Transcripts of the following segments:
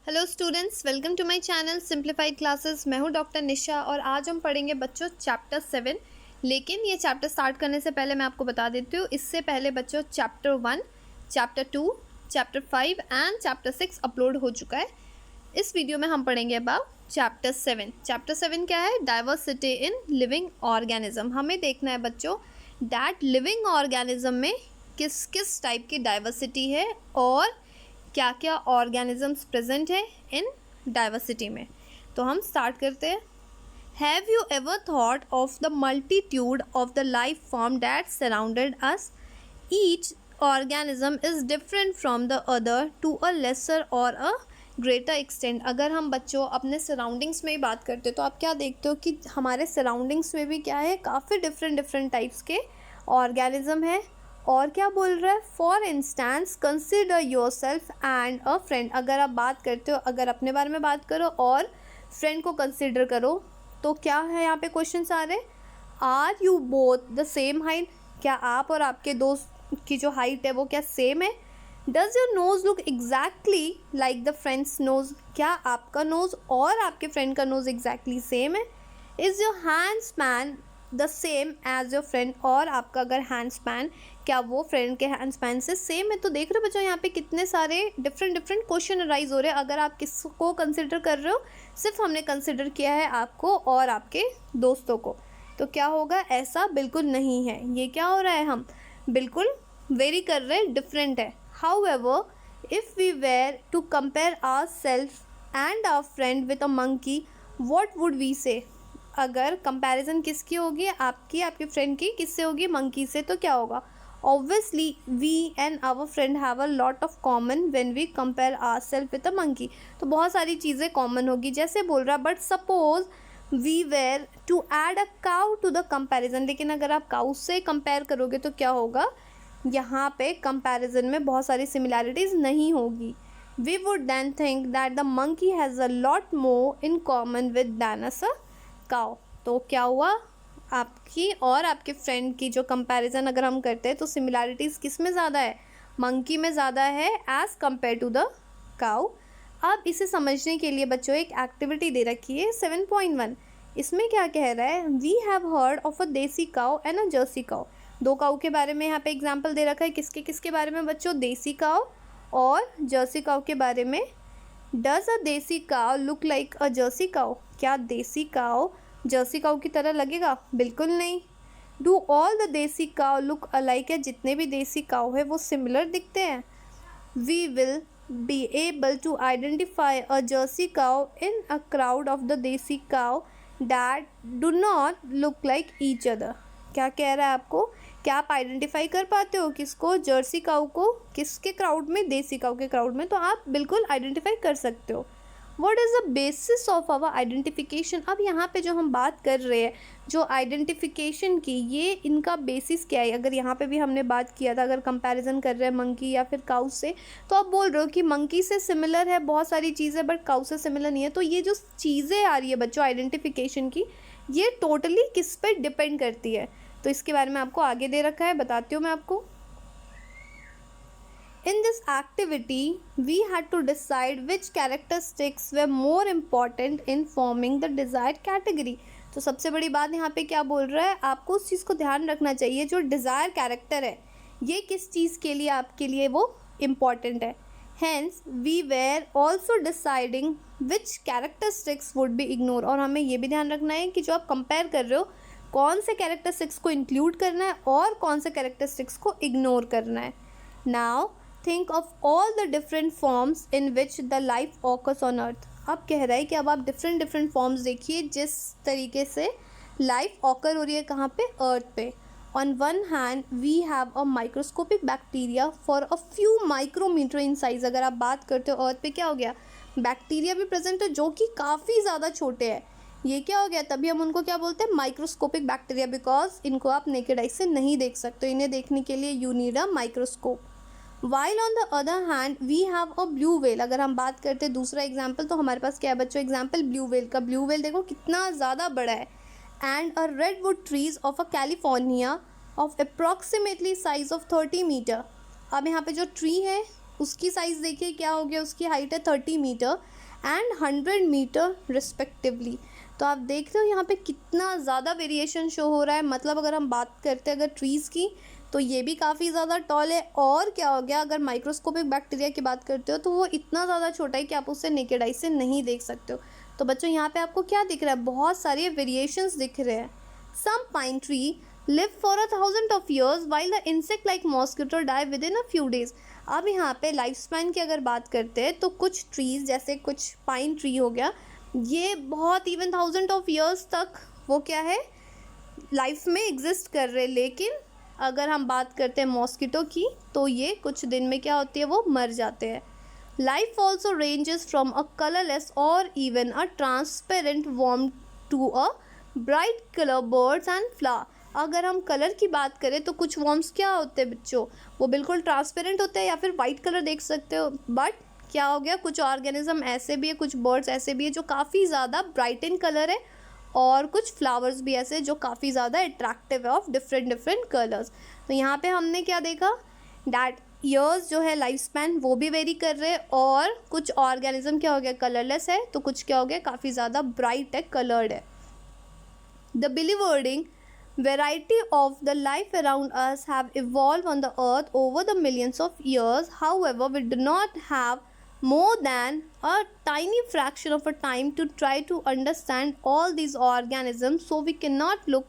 Hello students, welcome to my channel Simplified Classes. मैं हूं doctor निशा और आज हम पढ़ेंगे बच्चों चैप्टर 7। लेकिन ये चैप्टर स्टार्ट करने से पहले मैं आपको बता देती हूँ, इससे पहले बच्चों chapter 1, chapter 2, chapter 5 and chapter 6 upload हो चुका है। इस वीडियो में हम पढ़ेंगे अबाउट चैप्टर 7। चैप्टर 7 क्या है? Diversity in living organism. हमें देखना है बच्चों दैट लिविंग ऑर्गेनिज्म में किस किस टाइप की डाइवर्सिटी है और क्या क्या ऑर्गेनिजम्स प्रेजेंट है इन डाइवर्सिटी में। तो हम स्टार्ट करते हैं। Have you ever thought of the multitude of the life form that surrounded us? Each organism is different from the other to a lesser or a greater extent. अगर हम बच्चों अपने surroundings में ही बात करते हो तो आप क्या देखते हो कि हमारे सराउंडिंग्स में भी क्या है, काफ़ी डिफरेंट टाइप्स के ऑर्गेनिज्म है। और क्या बोल रहा है? For instance consider your self and a friend. अगर आप बात करते हो, अगर अपने बारे में बात करो और फ्रेंड को कंसिडर करो तो क्या है यहाँ पे क्वेश्चन आ रहे? Are you both the same height? क्या आप और आपके दोस्त की जो हाइट है वो क्या सेम है? Does your nose look exactly like the friend's nose? क्या आपका नोज और आपके फ्रेंड का नोज एग्जैक्टली सेम है? Is your hand span the same as your friend? और आपका अगर हैंड स्पैन, क्या वो फ्रेंड के हैंड स्पैन से सेम है? तो देख रहे हो बच्चों यहाँ पे कितने सारे डिफरेंट क्वेश्चन अराइज हो रहे हैं। अगर आप किसको कंसिडर कर रहे हो, सिर्फ हमने कंसिडर किया है आपको और आपके दोस्तों को, तो क्या होगा? ऐसा बिल्कुल नहीं है। ये क्या हो रहा है, हम बिल्कुल वेरी कर रहे हैं, डिफरेंट है। However if we were to compare our self and our friend with a monkey, what would we say? अगर कंपैरिजन किसकी होगी? आपकी, आपके फ्रेंड की किससे होगी? मंकी से। तो क्या होगा? Obviously we and our friend have a lot of common when we compare ourselves with a monkey. तो बहुत सारी चीज़ें कॉमन होगी, जैसे बोल रहा but suppose we were to add a cow to the comparison. लेकिन अगर आप काउ से कंपेयर करोगे तो क्या होगा? यहाँ पे कंपैरिजन में बहुत सारी सिमिलैरिटीज़ नहीं होगी। We would then think that the monkey has a lot more in common with than a cow. तो क्या हुआ? आपकी और आपके फ्रेंड की जो कंपैरिजन अगर हम करते हैं तो सिमिलैरिटीज़ किस में ज़्यादा है? मंकी में ज़्यादा है as compare to the cow. अब इसे समझने के लिए बच्चों एक एक्टिविटी दे रखी है 7.1। इसमें क्या कह रहा है? We have heard of a desi cow and a Jersey cow. दो काउ के बारे में यहाँ पे एग्जाम्पल दे रखा है। किसके किसके बारे में बच्चों? देसी काउ और जर्सी काउ के बारे में। Does a desi cow look like a Jersey cow? क्या देसी काउ जर्सी काउ की तरह लगेगा? बिल्कुल नहीं। Do all the desi cow look alike? है जितने भी देसी काउ है वो सिमिलर दिखते हैं? We will be able to identify a Jersey cow in a crowd of the desi cow that do not look like each other. क्या कह रहा है आपको? क्या आप आइडेंटिफाई कर पाते हो किसको? जर्सी काउ को। किसके क्राउड में? देसी काउ के क्राउड में। तो आप बिल्कुल आइडेंटिफाई कर सकते हो। What is the basis of our identification? अब यहाँ पे जो हम बात कर रहे हैं जो आइडेंटिफिकेशन की, ये इनका बेसिस क्या है? अगर यहाँ पे भी हमने बात किया था, अगर कंपैरिजन कर रहे हैं मंकी या फिर काउ से, तो आप बोल रहे हो कि मंकी से सिमिलर है बहुत सारी चीज़ें बट काउ से सिमिलर नहीं है। तो ये जो चीज़ें आ रही है बच्चों आइडेंटिफिकेशन की, ये टोटली किस पे डिपेंड करती है? तो इसके बारे में आपको आगे दे रखा है, बताती हूँ मैं आपको। In this activity, we had to decide which characteristics were more important in forming the desired category. तो सबसे बड़ी बात यहाँ पे क्या बोल रहा है? आपको उस चीज़ को ध्यान रखना चाहिए जो डिज़ायर कैरेक्टर है, ये किस चीज़ के लिए आपके लिए वो इम्पॉर्टेंट है। Hence, we were also deciding which characteristics would be ignored। और हमें ये भी ध्यान रखना है कि जो आप कंपेयर कर रहे हो, कौन से कैरेक्टरिस्टिक्स को इंक्लूड करना है और कौन से कैरेक्टरिस्टिक्स को इग्नोर करना है। Now think of all the different forms in which the life occurs on earth. अब कह रहा है कि अब आप डिफरेंट फॉर्म्स देखिए जिस तरीके से लाइफ ऑकर हो रही है कहाँ पे? अर्थ पे। On one hand we have a microscopic bacteria for a few micrometre in size. अगर आप बात करते हो अर्थ पे, क्या हो गया? बैक्टीरिया भी प्रेजेंट है जो कि काफ़ी ज़्यादा छोटे हैं। ये क्या हो गया? तभी हम उनको क्या बोलते हैं? माइक्रोस्कोपिक बैक्टीरिया, बिकॉज इनको आप नेकेड आई से नहीं देख सकते। इन्हें देखने के लिए you need a microscope. While on the other hand we have a blue whale. अगर हम बात करते हैं दूसरा एग्जाम्पल, तो हमारे पास क्या है बच्चों? एग्जाम्पल ब्लू वेल का। ब्लू वेल देखो कितना ज़्यादा बड़ा है। And a redwood trees of a California of approximately size of 30 metre. अब यहाँ पे जो ट्री है उसकी साइज़ देखिए क्या हो गया, उसकी हाइट है 30 मीटर एंड 100 मीटर रिस्पेक्टिवली। तो आप देख रहे हो यहाँ पे कितना ज़्यादा वेरिएशन शो हो रहा है। मतलब अगर हम बात करते हैं अगर ट्रीज़ की, तो ये भी काफ़ी ज़्यादा टॉल है। और क्या हो गया, अगर माइक्रोस्कोपिक बैक्टीरिया की बात करते हो तो वो इतना ज़्यादा छोटा है कि आप उसे नेकेड आई से नहीं देख सकते हो। तो बच्चों यहाँ पे आपको क्या दिख रहा है, बहुत सारे वेरिएशंस दिख रहे हैं। Some pine tree live for 1000 of years while the insect like mosquito die within a few days. अब यहाँ पे लाइफ स्पैन की अगर बात करते हैं तो कुछ ट्रीज़ जैसे कुछ पाइन ट्री हो गया, ये बहुत इवन 1000 ऑफ ईयर्स तक वो क्या है लाइफ में एग्जिस्ट कर रहे। लेकिन अगर हम बात करते हैं मॉस्किटो की तो ये कुछ दिन में क्या होती है, वो मर जाते हैं। Life also ranges from a colourless or even a transparent worm to a bright colour birds and flower. अगर हम कलर की बात करें तो कुछ वॉर्म्स क्या होते हैं बच्चों, वो बिल्कुल ट्रांसपेरेंट होते हैं या फिर वाइट कलर देख सकते हो। बट क्या हो गया, कुछ ऑर्गेनिज्म ऐसे भी है, कुछ बर्ड्स ऐसे भी है जो काफ़ी ज़्यादा ब्राइट इन कलर है, और कुछ फ्लावर्स भी ऐसे जो काफ़ी ज़्यादा अट्रैक्टिव है ऑफ डिफरेंट डिफरेंट कलर्स। तो यहाँ पे हमने क्या देखा, डैट ईयर्स जो है लाइफ स्पैन वो भी वेरी कर रहे हैं, और कुछ ऑर्गेनिज्म क्या हो गया कलरलेस है, तो कुछ क्या हो गया काफ़ी ज़्यादा ब्राइट है, कलर्ड है। The bewildering variety of the life around us have evolved on the earth over the millions of years. However, we do not have more than a tiny fraction of a time to try to understand all these organisms, so we cannot look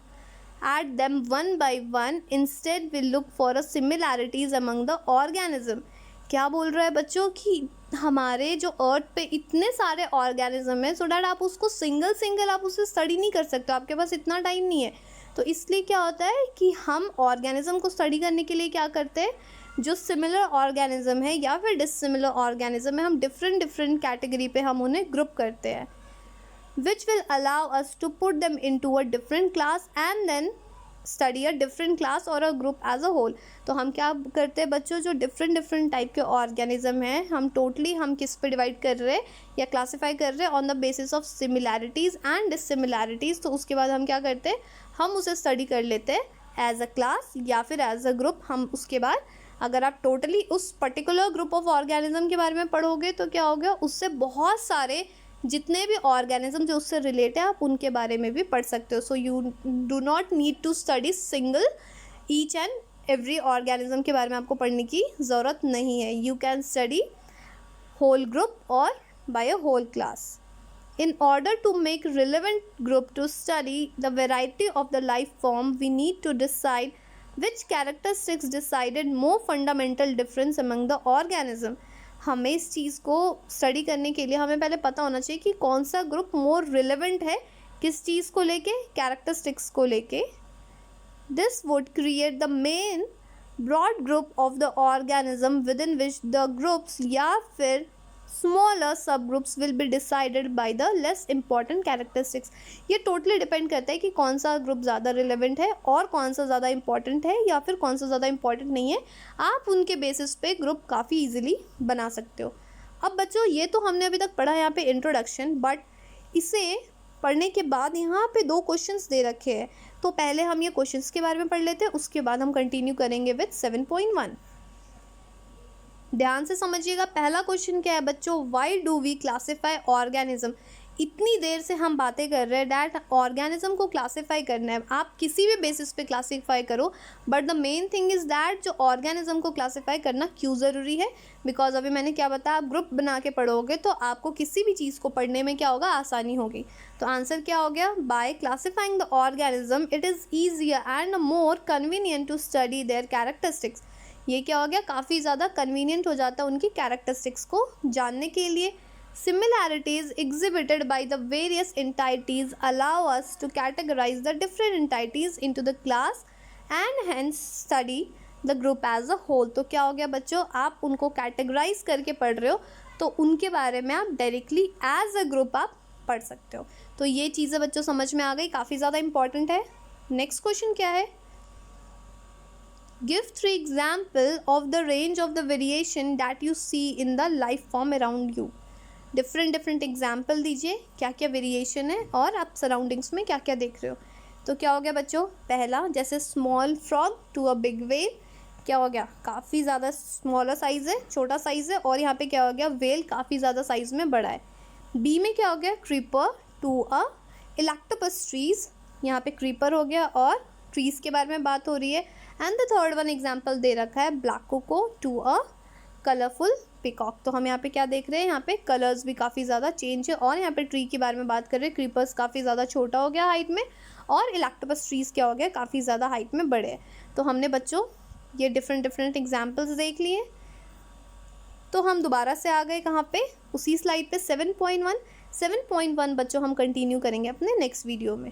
at them one by one. Instead, we look for a similarities among the organism. क्या बोल रहा है बच्चों कि हमारे जो अर्थ पे इतने सारे ऑर्गेनिज्म है, सो डैट आप उसको सिंगल सिंगल आप उसे स्टडी नहीं कर सकते, आपके पास इतना टाइम नहीं है। तो इसलिए क्या होता है कि हम ऑर्गेनिज्म को स्टडी करने के लिए क्या करते हैं, जो सिमिलर ऑर्गेनिज्म है या फिर डिसिमिलर ऑर्गेनिज्म है, हम डिफरेंट डिफरेंट कैटेगरी पे हम उन्हें ग्रुप करते हैं, which will allow us to put them into a different class and then study a different class or a group as a whole. तो हम क्या करते हैं बच्चों, जो डिफरेंट डिफरेंट टाइप के ऑर्गेनिज्म हैं, हम टोटली हम किस पे डिवाइड कर रहे हैं या क्लासीफाई कर रहे हैं, on the basis of similarities and dissimilarities. तो उसके बाद हम क्या करते हैं, हम उसे स्टडी कर लेते हैं एज अ क्लास या फिर एज अ ग्रुप। हम उसके बाद अगर आप टोटली उस पर्टिकुलर ग्रुप ऑफ ऑर्गेनिज्म के बारे में पढ़ोगे तो क्या हो गया, उससे बहुत सारे जितने भी ऑर्गेनिज्म जो उससे रिलेटेड है आप उनके बारे में भी पढ़ सकते हो। So you do not need to study single each and every organism के बारे में आपको पढ़ने की ज़रूरत नहीं है। You can study whole group or by a whole class. In order to make relevant group to study the variety of the life form, we need to decide which characteristics decided more fundamental difference among the organism. हमें इस चीज़ को study करने के लिए हमें पहले पता होना चाहिए कि कौन सा ग्रुप मोर रिलेवेंट है, किस चीज़ को लेके, कैरेक्टरिस्टिक्स को लेके। This would create the main broad group of the organism within which the groups या फिर smaller subgroups will be decided by the less important characteristics. ये totally depend करता है कि कौन सा ग्रुप ज़्यादा relevant है और कौन सा ज़्यादा important है या फिर कौन सा ज़्यादा important नहीं है। आप उनके बेसिस पे ग्रुप काफ़ी ईजिली बना सकते हो। अब बच्चों ये तो हमने अभी तक पढ़ा यहाँ पे इंट्रोडक्शन, बट इसे पढ़ने के बाद यहाँ पे 2 क्वेश्चंस दे रखे हैं। तो पहले हम ये क्वेश्चंस के बारे में पढ़ लेते हैं, उसके बाद हम कंटिन्यू करेंगे विद 7.1। ध्यान से समझिएगा। पहला क्वेश्चन क्या है बच्चों, why do we classify organism. इतनी देर से हम बातें कर रहे हैं डैट ऑर्गेनिज्म को क्लासीफाई करना है, आप किसी भी बेसिस पे क्लासीफाई करो, but the main thing is that जो ऑर्गेनिज्म को क्लासीफाई करना क्यों ज़रूरी है। बिकॉज अभी मैंने क्या बताया, आप ग्रुप बना के पढ़ोगे तो आपको किसी भी चीज़ को पढ़ने में क्या होगा, आसानी होगी। तो आंसर क्या हो गया, by classifying the organism it is easier and more convenient to study their characteristics. ये क्या हो गया, काफ़ी ज़्यादा कन्वीनियंट हो जाता है उनकी कैरेक्टरिस्टिक्स को जानने के लिए। Similarities exhibited by the various entities allow us to categorize the different entities into the class and hence study the group as a whole. तो क्या हो गया बच्चों, आप उनको कैटेगराइज करके पढ़ रहे हो तो उनके बारे में आप डायरेक्टली एज अ ग्रुप आप पढ़ सकते हो। तो ये चीज़ें बच्चों समझ में आ गई, काफ़ी ज़्यादा इंपॉर्टेंट है। नेक्स्ट क्वेश्चन क्या है, Give 3 example of the range of the variation that you see in the life form around you. Different example दीजिए, क्या क्या वेरिएशन है और आप सराउंडिंग्स में क्या क्या देख रहे हो। तो क्या हो गया बच्चों, पहला जैसे small frog to a big whale, क्या हो गया, काफ़ी ज़्यादा स्मॉलर साइज़ है, छोटा साइज़ है। और यहाँ पे क्या हो गया, वेल काफ़ी ज़्यादा साइज़ में बड़ा है। बी में क्या हो गया, क्रीपर टू अ इलेक्टोपस ट्रीज, यहाँ पे क्रीपर हो गया और ट्रीज़ के बारे में बात हो रही है। And the third one example दे रखा है, black cuckoo to a colourful peacock. तो हम यहाँ पे क्या देख रहे हैं, यहाँ पे कलर्स भी काफ़ी ज़्यादा चेंज है। और यहाँ पे ट्री के बारे में बात कर रहे हैं, क्रीपर्स काफ़ी ज़्यादा छोटा हो गया हाइट में, और इलेक्टोपस ट्रीज़ क्या हो गया, काफ़ी ज़्यादा हाइट में बड़े हैं। तो हमने बच्चों ये डिफरेंट एग्जाम्पल्स देख लिए। तो हम दोबारा से आ गए कहाँ पे, उसी स्लाइड पे 7.1 बच्चों हम कंटिन्यू करेंगे अपने नेक्स्ट वीडियो में।